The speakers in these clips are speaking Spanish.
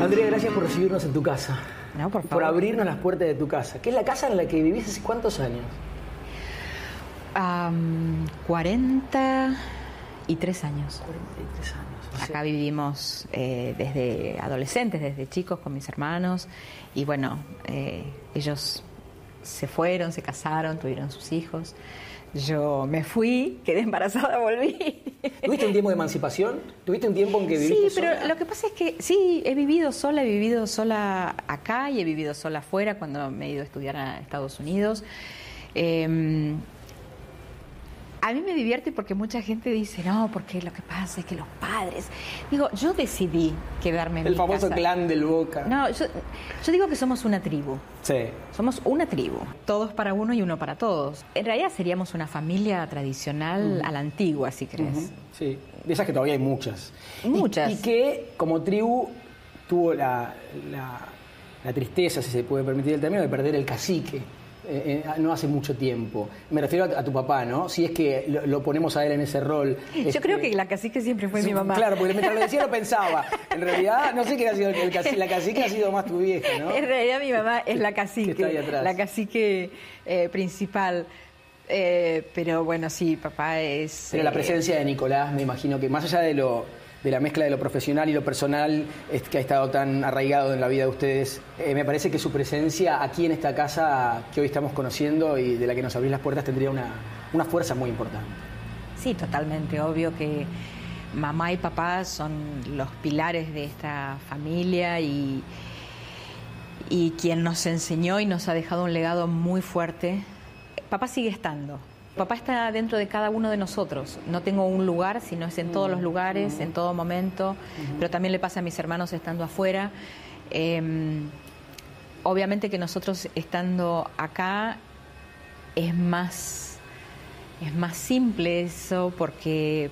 Andrea, gracias por recibirnos en tu casa. No, por favor. Por abrirnos las puertas de tu casa. ¿Qué es la casa en la que vivís hace cuántos años? 43 años. 43 años. O sea, Acá vivimos desde adolescentes, desde chicos con mis hermanos. Y bueno, ellos se fueron, se casaron, tuvieron sus hijos. Yo me fui, quedé embarazada, volví. ¿Tuviste un tiempo de emancipación? ¿Tuviste un tiempo en que viviste Sí, pero sola? lo que pasa es que sí, he vivido sola acá y he vivido sola afuera cuando me he ido a estudiar a Estados Unidos. A mí me divierte porque mucha gente dice, no, porque lo que pasa es que los padres... Digo, yo decidí quedarme en mi casa. El famoso clan del Boca. No, yo digo que somos una tribu. Sí. Somos una tribu. Todos para uno y uno para todos. En realidad seríamos una familia tradicional a la antigua, si crees. Sí, de esas que todavía hay muchas. Muchas. Y que como tribu tuvo la tristeza, si se puede permitir el término, de perder el cacique. No hace mucho tiempo. Me refiero a tu papá, ¿no? Si es que lo ponemos a él en ese rol. Yo creo que la cacique siempre fue mi mamá. Claro, porque mientras lo decía lo pensaba. En realidad, no sé qué ha sido la cacique ha sido más tu vieja, ¿no? En realidad mi mamá es la cacique. Que está ahí atrás. La cacique principal. Pero bueno, sí, papá es... Pero la presencia de Nicolás, me imagino que más allá de la mezcla de lo profesional y lo personal que ha estado tan arraigado en la vida de ustedes, me parece que su presencia aquí en esta casa que hoy estamos conociendo y de la que nos abrís las puertas tendría una fuerza muy importante. Sí, totalmente. Obvio que mamá y papá son los pilares de esta familia y quien nos enseñó y nos ha dejado un legado muy fuerte. Papá sigue estando. Papá está dentro de cada uno de nosotros. No tengo un lugar, sino es en todos los lugares, en todo momento. Pero también le pasa a mis hermanos estando afuera. Obviamente que nosotros estando acá es más simple eso porque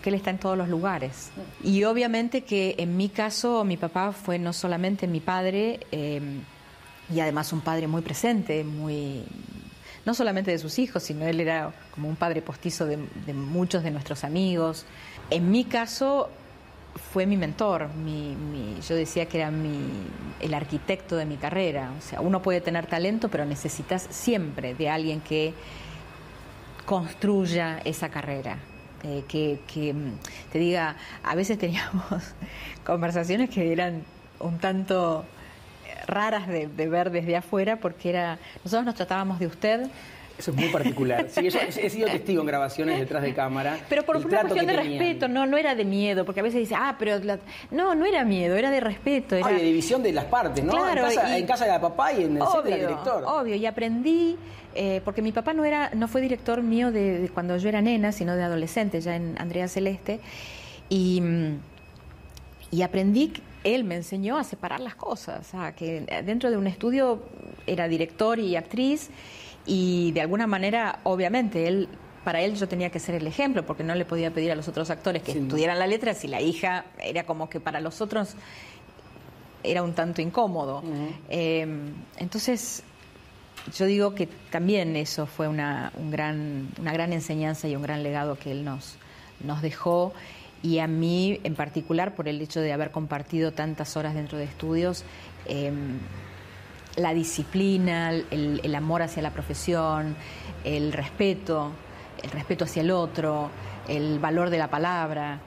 él está en todos los lugares. Y obviamente que en mi caso mi papá fue no solamente mi padre, y además un padre muy presente, no solamente de sus hijos, sino él era como un padre postizo de muchos de nuestros amigos. En mi caso fue mi mentor, yo decía que era el arquitecto de mi carrera. O sea, uno puede tener talento, pero necesitas siempre de alguien que construya esa carrera. Que te diga, a veces teníamos conversaciones que eran un tanto raras de ver desde afuera, porque nosotros nos tratábamos de usted. Eso es muy particular. Sí, he sido testigo en grabaciones detrás de cámara. Pero por una cuestión de respeto, no era de miedo, porque a veces dice, pero no era miedo, era de respeto. Era de división de las partes, ¿no? Claro, en casa de papá y en el set del director. Obvio, y aprendí, porque mi papá no fue director mío de cuando yo era nena, sino de adolescente, ya en Andrea Celeste, y aprendí. Él me enseñó a separar las cosas, que dentro de un estudio era director y actriz, y de alguna manera, obviamente, para él yo tenía que ser el ejemplo, porque no le podía pedir a los otros actores que estudiaran la letra si la hija era como que para los otros era un tanto incómodo. Entonces, yo digo que también eso fue una gran enseñanza y un gran legado que él nos dejó. Y a mí, en particular, por el hecho de haber compartido tantas horas dentro de estudios, la disciplina, el amor hacia la profesión, el respeto hacia el otro, el valor de la palabra,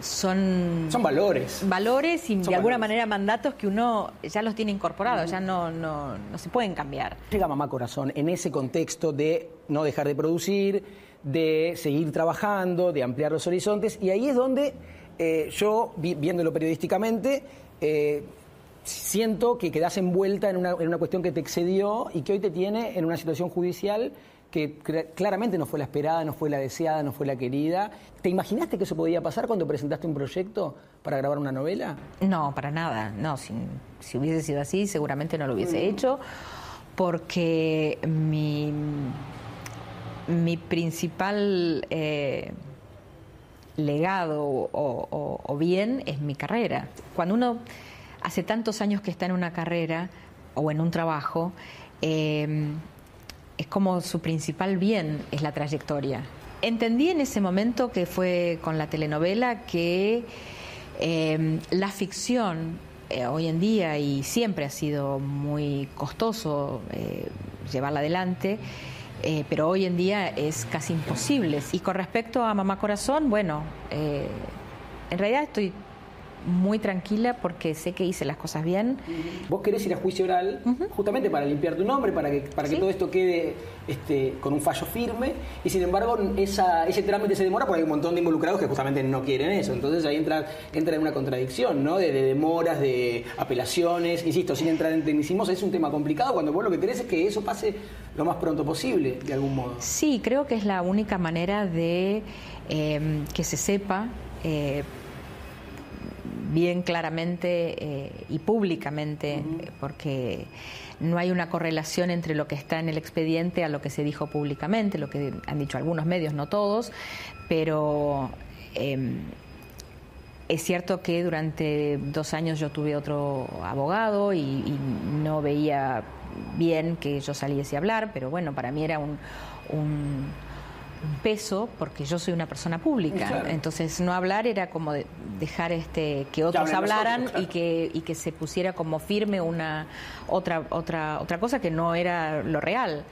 son valores. Valores y de alguna manera mandatos que uno ya los tiene incorporados, ya no se pueden cambiar. Llega Mamá Corazón en ese contexto de no dejar de producir, de seguir trabajando, de ampliar los horizontes, y ahí es donde yo, viéndolo periodísticamente, siento que quedás envuelta en una cuestión que te excedió y que hoy te tiene en una situación judicial que claramente no fue la esperada, no fue la deseada, no fue la querida. ¿Te imaginaste que eso podía pasar cuando presentaste un proyecto para grabar una novela? No, para nada. No, si hubiese sido así, seguramente no lo hubiese hecho, porque mi principal legado o bien es mi carrera. Cuando uno hace tantos años que está en una carrera, o en un trabajo, es como su principal bien es la trayectoria. Entendí en ese momento, que fue con la telenovela, que la ficción hoy en día, y siempre ha sido muy costoso llevarla adelante, pero hoy en día es casi imposible. Y con respecto a Mamá Corazón, bueno, en realidad estoy muy tranquila porque sé que hice las cosas bien. Vos querés ir a juicio oral justamente para limpiar tu nombre, para que ¿Sí? todo esto quede con un fallo firme, y sin embargo ese trámite se demora porque hay un montón de involucrados que justamente no quieren eso. Entonces ahí entra en una contradicción, ¿no? De demoras, de apelaciones. Insisto, sin entrar en tecnicismos, es un tema complicado cuando vos lo que querés es que eso pase lo más pronto posible, de algún modo. Sí, creo que es la única manera de que se sepa bien claramente y públicamente, porque no hay una correlación entre lo que está en el expediente a lo que se dijo públicamente, lo que han dicho algunos medios, no todos, pero es cierto que durante 2 años yo tuve otro abogado y no veía bien que yo saliese a hablar, pero bueno, para mí era un peso, porque yo soy una persona pública. Claro. Entonces no hablar era como dejar que otros hablaran, claro. y que se pusiera como firme otra cosa que no era lo real.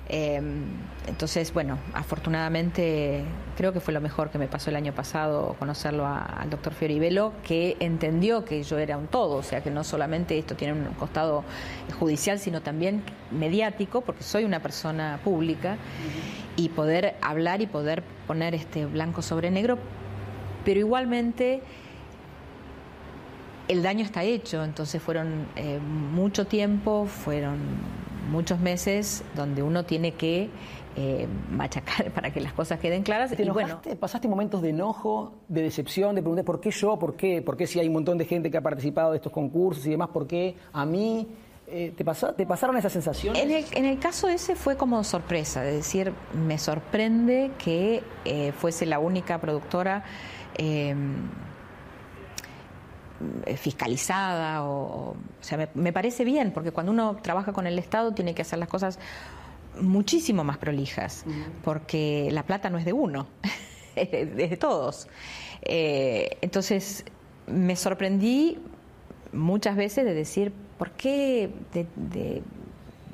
Entonces, bueno, afortunadamente creo que fue lo mejor que me pasó el año pasado, conocerlo al doctor Fioribello, que entendió que yo era un todo, o sea, que no solamente esto tiene un costado judicial, sino también mediático, porque soy una persona pública, y poder hablar y poder poner blanco sobre negro, pero igualmente el daño está hecho. Entonces fueron mucho tiempo, fueron muchos meses donde uno tiene que machacar para que las cosas queden claras. ¿Te enojaste? Bueno, ¿pasaste momentos de enojo, de decepción, de preguntar por qué yo, por qué si hay un montón de gente que ha participado de estos concursos y demás, por qué a mí? ¿Te pasaron esas sensaciones? En el caso ese fue como sorpresa, es decir, me sorprende que fuese la única productora fiscalizada, o sea, me parece bien, porque cuando uno trabaja con el Estado tiene que hacer las cosas muchísimo más prolijas, porque la plata no es de uno, es de todos. Entonces me sorprendí muchas veces de decir, ¿por qué de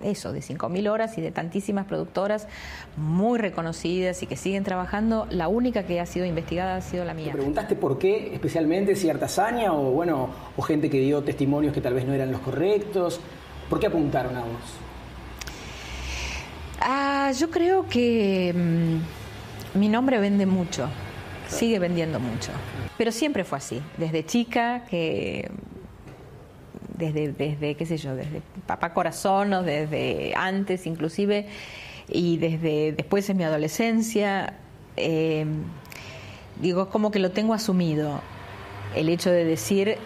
5.000 horas y de tantísimas productoras muy reconocidas y que siguen trabajando, la única que ha sido investigada ha sido la mía? ¿Te preguntaste por qué especialmente cierta hazaña o gente que dio testimonios que tal vez no eran los correctos? ¿Por qué apuntaron a vos? Yo creo que mi nombre vende mucho, sigue vendiendo mucho, pero siempre fue así, desde chica, que desde qué sé yo, desde Papá Corazón o desde antes inclusive, y desde después en mi adolescencia, digo, como que lo tengo asumido, el hecho de decir,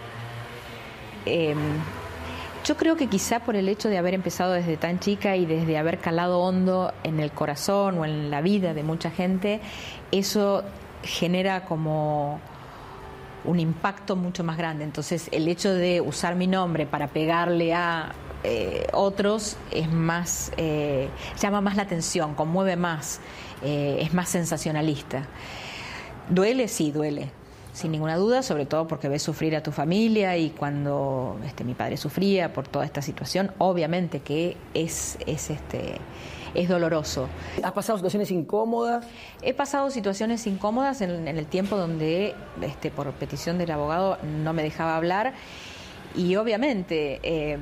yo creo que quizá por el hecho de haber empezado desde tan chica y desde haber calado hondo en el corazón o en la vida de mucha gente, eso genera como un impacto mucho más grande. Entonces el hecho de usar mi nombre para pegarle a otros es más, llama más la atención, conmueve más, es más sensacionalista. ¿Duele? Sí, duele, sin ninguna duda, sobre todo porque ves sufrir a tu familia, y cuando mi padre sufría por toda esta situación, obviamente que es doloroso. ¿Has pasado situaciones incómodas? He pasado situaciones incómodas en el tiempo donde, por petición del abogado, no me dejaba hablar, y obviamente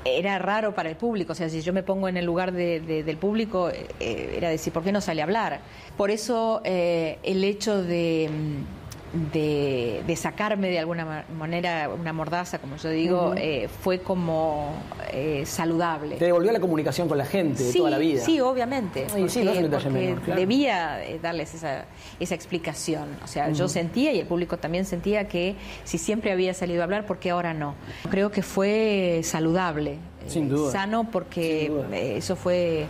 era raro para el público. O sea, si yo me pongo en el lugar del público, era decir, ¿por qué no sale a hablar? Por eso el hecho de sacarme de alguna manera una mordaza, como yo digo, fue como saludable. Te devolvió la comunicación con la gente de toda la vida. Sí, obviamente. Porque, sí, no es un detalle menor, claro. Debía darles esa explicación. O sea, yo sentía, y el público también sentía, que si siempre había salido a hablar, ¿por qué ahora no? Creo que fue saludable. Sin duda. Sano, porque eso fue...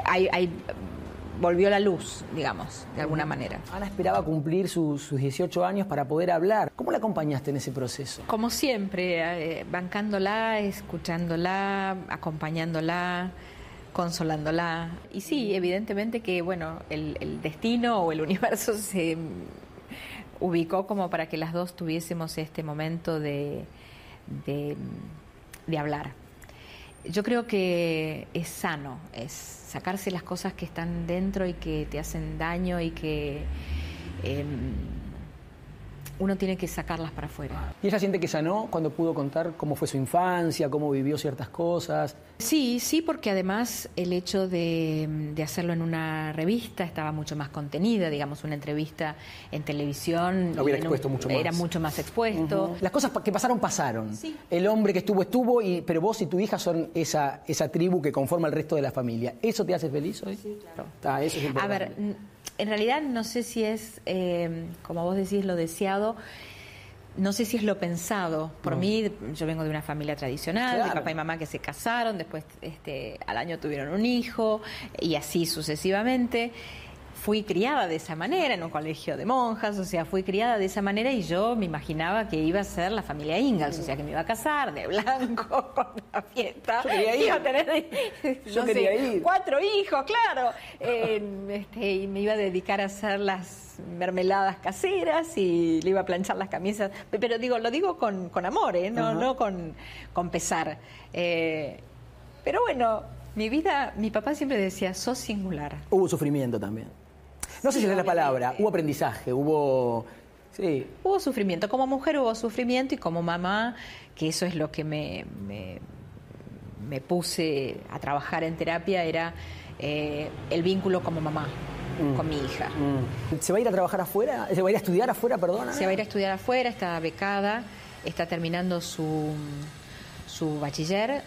Hay volvió la luz, digamos, de alguna manera. Ana esperaba cumplir sus 18 años para poder hablar. ¿Cómo la acompañaste en ese proceso? Como siempre, bancándola, escuchándola, acompañándola, consolándola. Y sí, evidentemente que, bueno, el destino o el universo se ubicó como para que las dos tuviésemos este momento de hablar. Yo creo que es sano, es sacarse las cosas que están dentro y que te hacen daño y que uno tiene que sacarlas para afuera. ¿Y ella siente que sanó cuando pudo contar cómo fue su infancia, cómo vivió ciertas cosas? Sí, porque además el hecho de hacerlo en una revista estaba mucho más contenida, digamos, una entrevista en televisión lo hubiera expuesto mucho más. Era mucho más expuesto. Las cosas que pasaron. Sí. El hombre que estuvo, pero vos y tu hija son esa tribu que conforma el resto de la familia. ¿Eso te hace feliz hoy? Sí, claro. Eso es importante. A ver, en realidad no sé si es, como vos decís, lo deseado. No sé si es lo pensado. Por mí, yo vengo de una familia tradicional, claro, de papá y mamá que se casaron, después al año tuvieron un hijo y así sucesivamente. Fui criada de esa manera en un colegio de monjas, o sea, fui criada de esa manera y yo me imaginaba que iba a ser la familia Ingalls, o sea, que me iba a casar de blanco con la fiesta. Yo quería ir. Iba a tener, quería ir. 4 hijos, claro. Y me iba a dedicar a hacer las mermeladas caseras y le iba a planchar las camisas. Pero lo digo con amor, no con pesar. Pero bueno, mi papá siempre decía, sos singular. Hubo sufrimiento también. No sé si es la palabra, hubo aprendizaje, hubo... Sí. Hubo sufrimiento, como mujer hubo sufrimiento y como mamá, que eso es lo que me puse a trabajar en terapia, era el vínculo como mamá con mi hija. ¿Se va a ir a trabajar afuera? ¿Se va a ir a estudiar afuera, perdona? Se va a ir a estudiar afuera, está becada, está terminando su bachiller.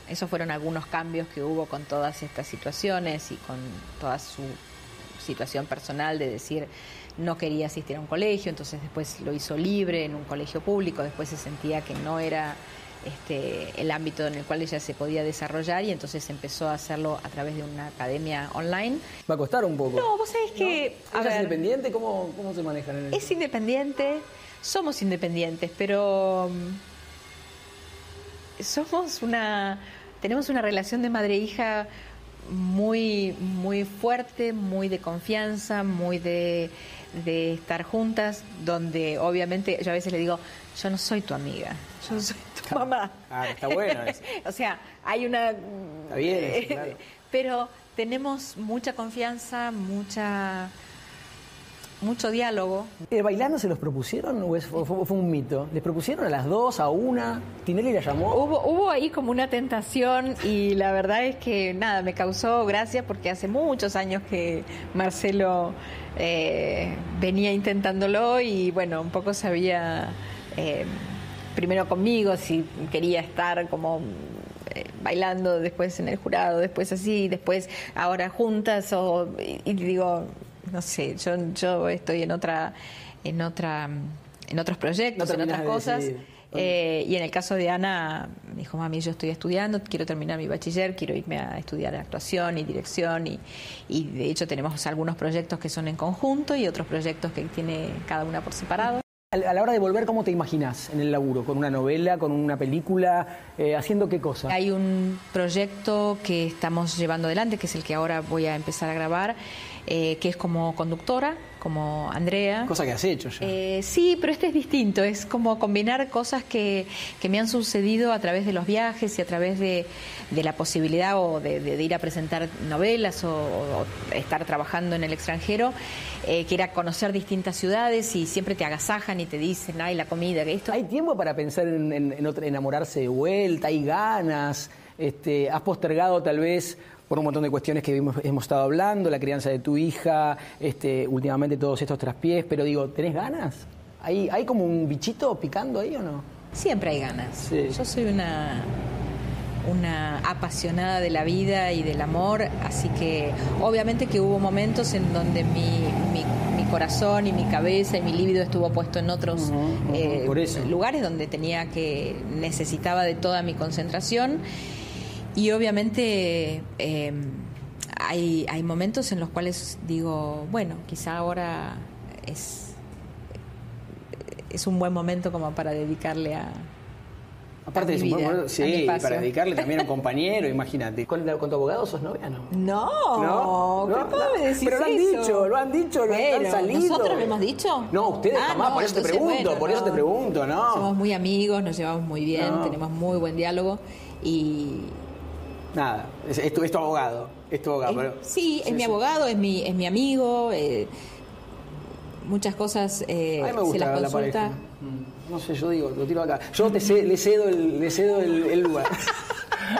Esos fueron algunos cambios que hubo con todas estas situaciones y con toda su situación personal de decir no quería asistir a un colegio, entonces después lo hizo libre en un colegio público, después se sentía que no era el ámbito en el cual ella se podía desarrollar y entonces empezó a hacerlo a través de una academia online. ¿Va a costar un poco? No, vos sabés que... ¿No? ¿Ella es independiente? ¿Cómo se manejan en eso? Es independiente, somos independientes, pero... tenemos una relación de madre-hija muy, muy fuerte, muy de confianza, muy de estar juntas, donde obviamente yo a veces le digo, yo no soy tu amiga, yo soy tu mamá. Ah, está bueno eso. O sea, hay una... Está bien eso, claro. Pero tenemos mucha confianza, mucho diálogo. ¿Bailando se los propusieron o fue un mito? ¿Les propusieron a las 2, a 1? ¿Tinelli la llamó? Hubo ahí como una tentación y la verdad es que nada, me causó gracia porque hace muchos años que Marcelo venía intentándolo y bueno, un poco sabía primero conmigo si quería estar como bailando, después en el jurado, después así, después ahora juntas y digo... No sé, yo estoy en otros proyectos, en otras cosas. Y en el caso de Ana, me dijo, mami, yo estoy estudiando, quiero terminar mi bachiller, quiero irme a estudiar actuación y dirección. Y de hecho tenemos algunos proyectos que son en conjunto y otros proyectos que tiene cada una por separado. A la hora de volver, ¿cómo te imaginas en el laburo? ¿Con una novela, con una película? ¿Haciendo qué cosa? Hay un proyecto que estamos llevando adelante, que es el que ahora voy a empezar a grabar, que es como conductora, como Andrea. Cosa que has hecho ya. Sí, pero este es distinto, es como combinar cosas que me han sucedido a través de los viajes y a través de la posibilidad o de ir a presentar novelas o estar trabajando en el extranjero, que era conocer distintas ciudades y siempre te agasajan y te dicen, ay, la comida, que esto... ¿Hay tiempo para pensar en enamorarse de vuelta? ¿Hay ganas? ¿Has postergado tal vez por un montón de cuestiones que hemos estado hablando, la crianza de tu hija, últimamente todos estos traspiés, pero digo, ¿tenés ganas? ¿Hay como un bichito picando ahí o no? Siempre hay ganas. Sí. Yo soy una apasionada de la vida y del amor, así que obviamente que hubo momentos en donde mi corazón y mi cabeza y mi líbido estuvo puesto en otros lugares donde necesitaba de toda mi concentración y obviamente hay momentos en los cuales digo, bueno, quizá ahora es un buen momento como para dedicarle a... Aparte de vida, sí, para dedicarle también a un compañero, imagínate. ¿Con tu abogado sos novia, no? No, ¿cómo me decís pero lo han dicho, lo han salido. ¿Nosotros lo hemos dicho? No, ustedes jamás, no, por eso te pregunto, ¿no? Somos muy amigos, nos llevamos muy bien, tenemos muy buen diálogo y... Nada, es tu abogado, pero... Sí, es mi abogado, es mi amigo, muchas cosas se las consulta. La pareja. No sé, yo digo, lo tiro acá. Yo le cedo el lugar.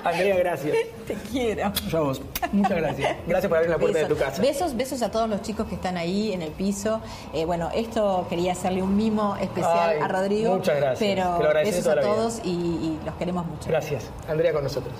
Andrea, gracias. Te quiero. Yo a vos. Muchas gracias. Gracias por abrir la puerta de tu casa. Besos a todos los chicos que están ahí en el piso. Bueno, esto quería hacerle un mimo especial a Rodrigo. Muchas gracias. Pero besos a todos y los queremos mucho. Gracias. Andrea con nosotros.